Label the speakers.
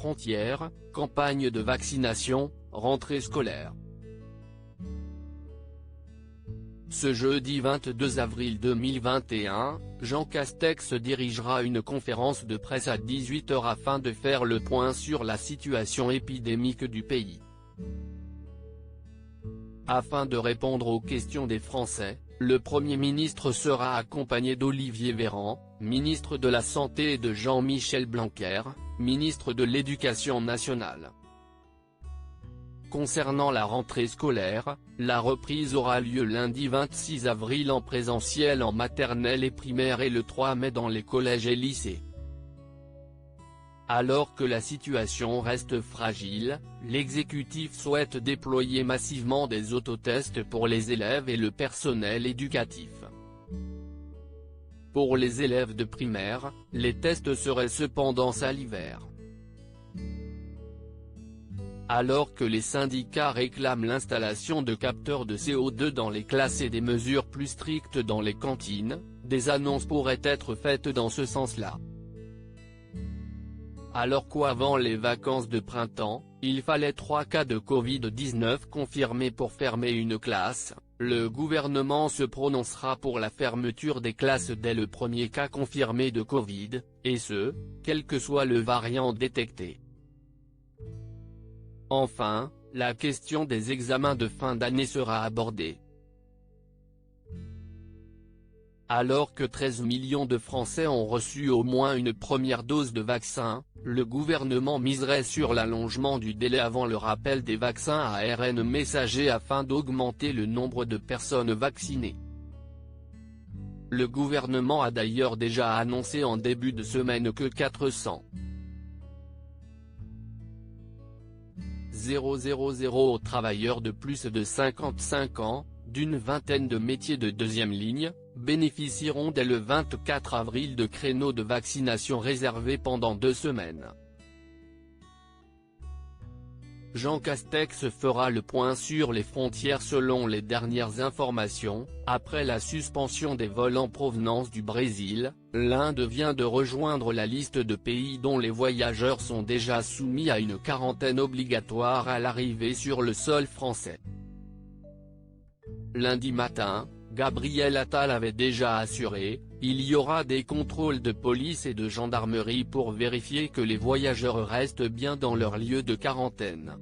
Speaker 1: frontières, campagne de vaccination, rentrée scolaire. Ce jeudi 22 avril 2021, Jean Castex dirigera une conférence de presse à 18 h afin de faire le point sur la situation épidémique du pays. Afin de répondre aux questions des Français, le Premier ministre sera accompagné d'Olivier Véran, ministre de la Santé et de Jean-Michel Blanquer, ministre de l'Éducation nationale. Concernant la rentrée scolaire, la reprise aura lieu lundi 26 avril en présentiel en maternelle et primaire et le 3 mai dans les collèges et lycées. Alors que la situation reste fragile, l'exécutif souhaite déployer massivement des autotests pour les élèves et le personnel éducatif. Pour les élèves de primaire, les tests seraient cependant salivaires. Alors que les syndicats réclament l'installation de capteurs de CO2 dans les classes et des mesures plus strictes dans les cantines, des annonces pourraient être faites dans ce sens-là. Alors qu'avant les vacances de printemps, il fallait 3 cas de Covid-19 confirmés pour fermer une classe, le gouvernement se prononcera pour la fermeture des classes dès le premier cas confirmé de Covid, et ce, quel que soit le variant détecté. Enfin, la question des examens de fin d'année sera abordée. Alors que 13 millions de Français ont reçu au moins une première dose de vaccin, le gouvernement miserait sur l'allongement du délai avant le rappel des vaccins à ARN messager afin d'augmenter le nombre de personnes vaccinées. Le gouvernement a d'ailleurs déjà annoncé en début de semaine que 400 000 travailleurs de plus de 55 ans, d'une vingtaine de métiers de deuxième ligne, bénéficieront dès le 24 avril de créneaux de vaccination réservés pendant 2 semaines. Jean Castex fera le point sur les frontières selon les dernières informations. Après la suspension des vols en provenance du Brésil, l'Inde vient de rejoindre la liste de pays dont les voyageurs sont déjà soumis à une quarantaine obligatoire à l'arrivée sur le sol français. Lundi matin, Gabriel Attal avait déjà assuré, il y aura des contrôles de police et de gendarmerie pour vérifier que les voyageurs restent bien dans leur lieu de quarantaine.